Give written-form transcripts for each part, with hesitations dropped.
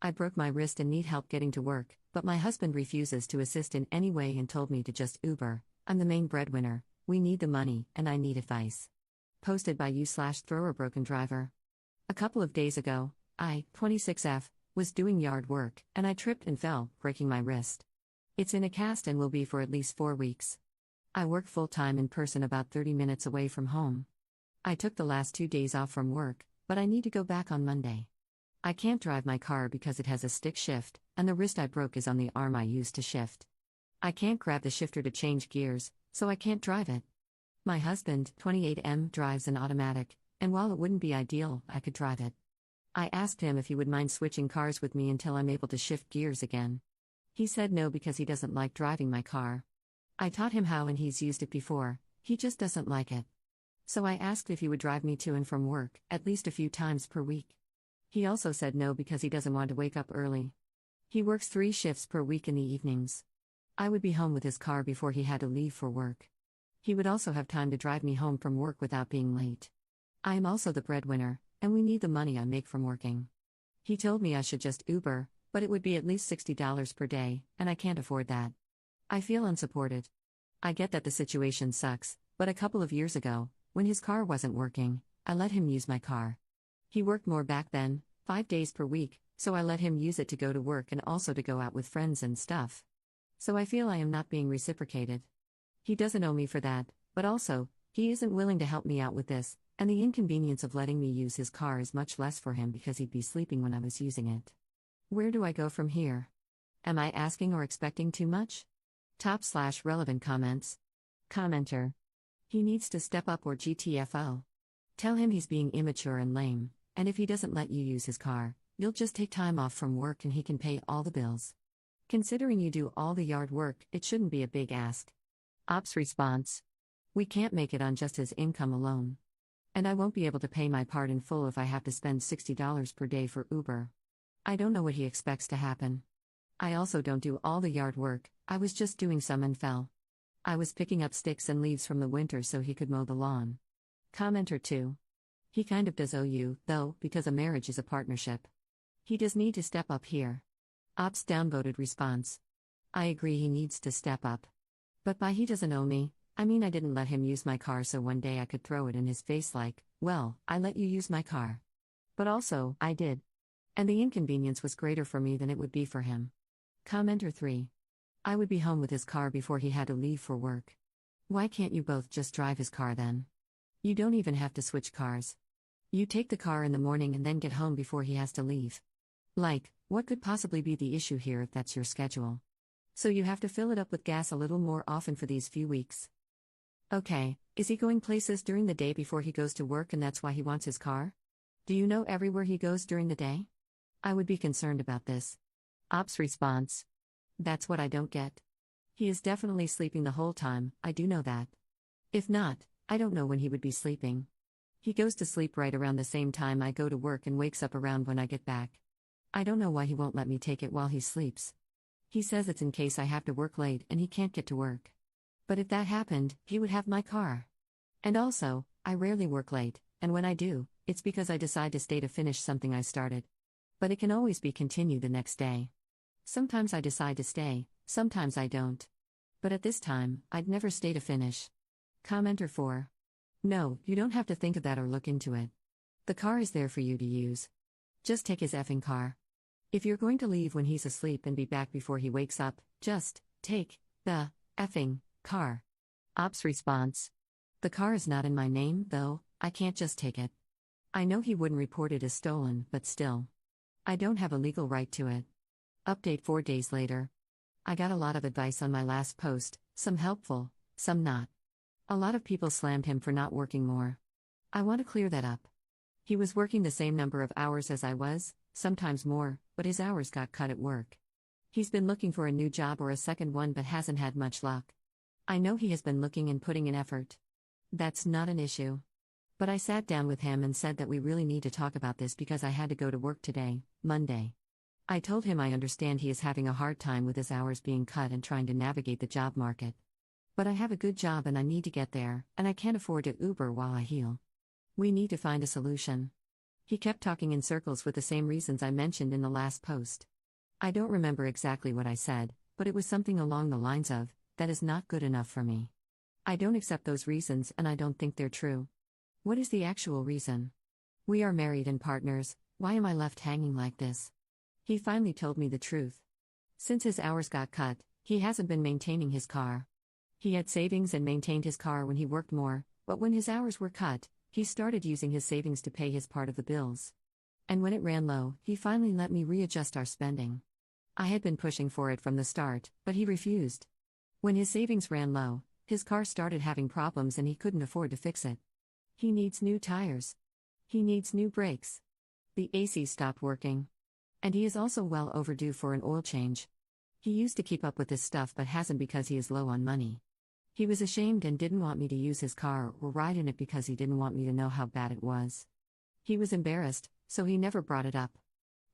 I broke my wrist and need help getting to work, but my husband refuses to assist in any way and told me to just Uber. I'm the main breadwinner, we need the money, and I need advice. Posted by you/thrower broken driver. A couple of days ago, I, 26F, was doing yard work, and I tripped and fell, breaking my wrist. It's in a cast and will be for at least 4 weeks. I work full-time in person about 30 minutes away from home. I took the last 2 days off from work, but I need to go back on Monday. I can't drive my car because it has a stick shift, and the wrist I broke is on the arm I use to shift. I can't grab the shifter to change gears, so I can't drive it. My husband, 28M, drives an automatic, and while it wouldn't be ideal, I could drive it. I asked him if he would mind switching cars with me until I'm able to shift gears again. He said no because he doesn't like driving my car. I taught him how and he's used it before, he just doesn't like it. So I asked if he would drive me to and from work, at least a few times per week. He also said no because he doesn't want to wake up early. He works 3 shifts per week in the evenings. I would be home with his car before he had to leave for work. He would also have time to drive me home from work without being late. I am also the breadwinner, and we need the money I make from working. He told me I should just Uber, but it would be at least $60 per day, and I can't afford that. I feel unsupported. I get that the situation sucks, but a couple of years ago, when his car wasn't working, I let him use my car. He worked more back then, 5 days per week, so I let him use it to go to work and also to go out with friends and stuff. So I feel I am not being reciprocated. He doesn't owe me for that, but also, he isn't willing to help me out with this, and the inconvenience of letting me use his car is much less for him because he'd be sleeping when I was using it. Where do I go from here? Am I asking or expecting too much? Top/relevant comments. Commenter. He needs to step up or GTFO. Tell him he's being immature and lame, and if he doesn't let you use his car, you'll just take time off from work and he can pay all the bills. Considering you do all the yard work, it shouldn't be a big ask. Ops response. We can't make it on just his income alone. And I won't be able to pay my part in full if I have to spend $60 per day for Uber. I don't know what he expects to happen. I also don't do all the yard work, I was just doing some and fell. I was picking up sticks and leaves from the winter so he could mow the lawn. Commenter 2. He kind of does owe you, though, because a marriage is a partnership. He does need to step up here. Ops downvoted response. I agree he needs to step up. But by he doesn't owe me, I mean I didn't let him use my car so one day I could throw it in his face like, well, I let you use my car. But also, I did. And the inconvenience was greater for me than it would be for him. Commenter 3. I would be home with his car before he had to leave for work. Why can't you both just drive his car then? You don't even have to switch cars. You take the car in the morning and then get home before he has to leave. Like, what could possibly be the issue here if that's your schedule? So you have to fill it up with gas a little more often for these few weeks. Okay, is he going places during the day before he goes to work and that's why he wants his car? Do you know everywhere he goes during the day? I would be concerned about this. Ops response. That's what I don't get. He is definitely sleeping the whole time, I do know that. If not, I don't know when he would be sleeping. He goes to sleep right around the same time I go to work and wakes up around when I get back. I don't know why he won't let me take it while he sleeps. He says it's in case I have to work late and he can't get to work. But if that happened, he would have my car. And also, I rarely work late, and when I do, it's because I decide to stay to finish something I started. But it can always be continued the next day. Sometimes I decide to stay, sometimes I don't. But at this time, I'd never stay to finish. Commenter 4. No, you don't have to think of that or look into it. The car is there for you to use. Just take his effing car. If you're going to leave when he's asleep and be back before he wakes up, just take the effing car. Ops response. The car is not in my name, though, I can't just take it. I know he wouldn't report it as stolen, but still. I don't have a legal right to it. Update 4 days later. I got a lot of advice on my last post, some helpful, some not. A lot of people slammed him for not working more. I want to clear that up. He was working the same number of hours as I was, sometimes more, but his hours got cut at work. He's been looking for a new job or a second one but hasn't had much luck. I know he has been looking and putting in effort. That's not an issue. But I sat down with him and said that we really need to talk about this because I had to go to work today, Monday. I told him I understand he is having a hard time with his hours being cut and trying to navigate the job market. But I have a good job and I need to get there, and I can't afford to Uber while I heal. We need to find a solution. He kept talking in circles with the same reasons I mentioned in the last post. I don't remember exactly what I said, but it was something along the lines of, "That is not good enough for me. I don't accept those reasons and I don't think they're true." What is the actual reason? We are married and partners, why am I left hanging like this? He finally told me the truth. Since his hours got cut, he hasn't been maintaining his car. He had savings and maintained his car when he worked more, but when his hours were cut, he started using his savings to pay his part of the bills. And when it ran low, he finally let me readjust our spending. I had been pushing for it from the start, but he refused. When his savings ran low, his car started having problems and he couldn't afford to fix it. He needs new tires. He needs new brakes. The AC stopped working. And he is also well overdue for an oil change. He used to keep up with this stuff but hasn't because he is low on money. He was ashamed and didn't want me to use his car or ride in it because he didn't want me to know how bad it was. He was embarrassed, so he never brought it up.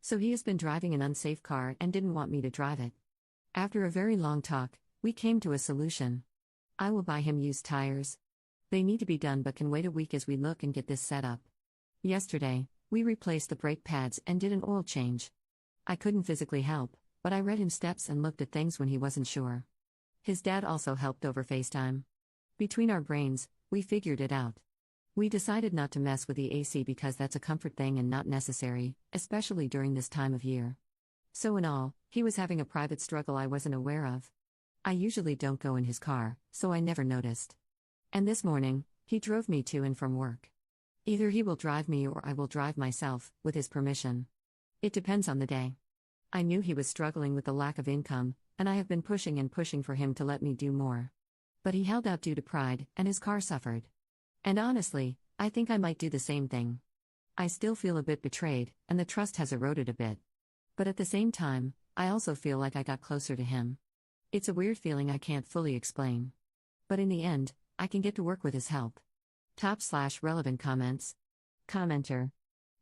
So he has been driving an unsafe car and didn't want me to drive it. After a very long talk, we came to a solution. I will buy him used tires. They need to be done but can wait a week as we look and get this set up. Yesterday, we replaced the brake pads and did an oil change. I couldn't physically help, but I read him steps and looked at things when he wasn't sure. His dad also helped over FaceTime. Between our brains, we figured it out. We decided not to mess with the AC because that's a comfort thing and not necessary, especially during this time of year. So in all, he was having a private struggle I wasn't aware of. I usually don't go in his car, so I never noticed. And this morning, he drove me to and from work. Either he will drive me or I will drive myself, with his permission. It depends on the day. I knew he was struggling with the lack of income, and I have been pushing and pushing for him to let me do more. But he held out due to pride, and his car suffered. And honestly, I think I might do the same thing. I still feel a bit betrayed, and the trust has eroded a bit. But at the same time, I also feel like I got closer to him. It's a weird feeling I can't fully explain. But in the end, I can get to work with his help. Top/relevant comments. Commenter.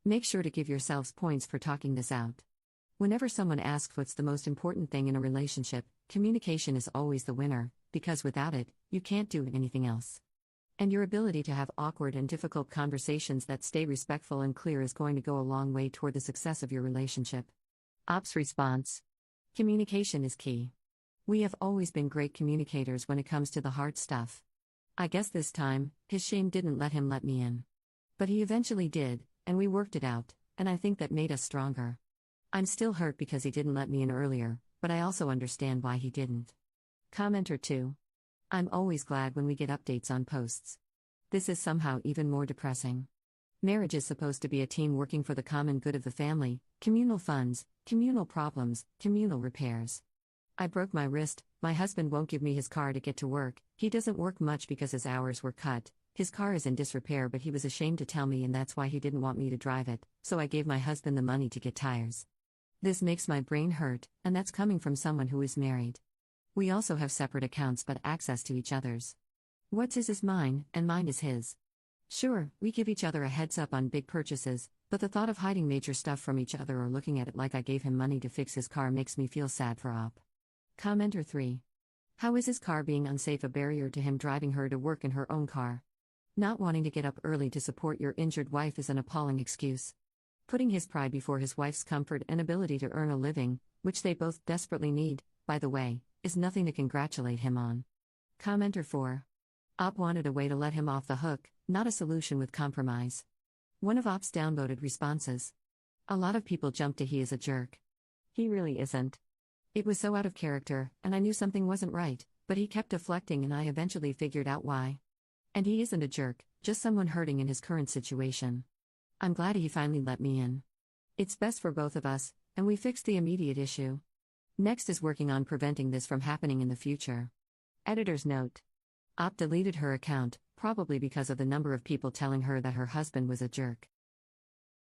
Make sure to give yourselves points for talking this out. Whenever someone asks what's the most important thing in a relationship, communication is always the winner, because without it, you can't do anything else. And your ability to have awkward and difficult conversations that stay respectful and clear is going to go a long way toward the success of your relationship. Ops response. Communication is key. We have always been great communicators when it comes to the hard stuff. I guess this time, his shame didn't let him let me in. But he eventually did, and we worked it out, and I think that made us stronger. I'm still hurt because he didn't let me in earlier, but I also understand why he didn't. Commenter 2. I'm always glad when we get updates on posts. This is somehow even more depressing. Marriage is supposed to be a team working for the common good of the family, communal funds, communal problems, communal repairs. I broke my wrist, my husband won't give me his car to get to work, he doesn't work much because his hours were cut, his car is in disrepair but he was ashamed to tell me and that's why he didn't want me to drive it, so I gave my husband the money to get tires. This makes my brain hurt, and that's coming from someone who is married. We also have separate accounts but access to each other's. What's his is mine, and mine is his. Sure, we give each other a heads up on big purchases, but the thought of hiding major stuff from each other or looking at it like I gave him money to fix his car makes me feel sad for Op. Commenter 3. How is his car being unsafe a barrier to him driving her to work in her own car? Not wanting to get up early to support your injured wife is an appalling excuse. Putting his pride before his wife's comfort and ability to earn a living, which they both desperately need, by the way, is nothing to congratulate him on. Commenter 4. Op wanted a way to let him off the hook, not a solution with compromise. One of Op's downvoted responses. A lot of people jump to he is a jerk. He really isn't. It was so out of character, and I knew something wasn't right, but he kept deflecting and I eventually figured out why. And he isn't a jerk, just someone hurting in his current situation. I'm glad he finally let me in. It's best for both of us, and we fixed the immediate issue. Next is working on preventing this from happening in the future. Editor's note. Op deleted her account, probably because of the number of people telling her that her husband was a jerk.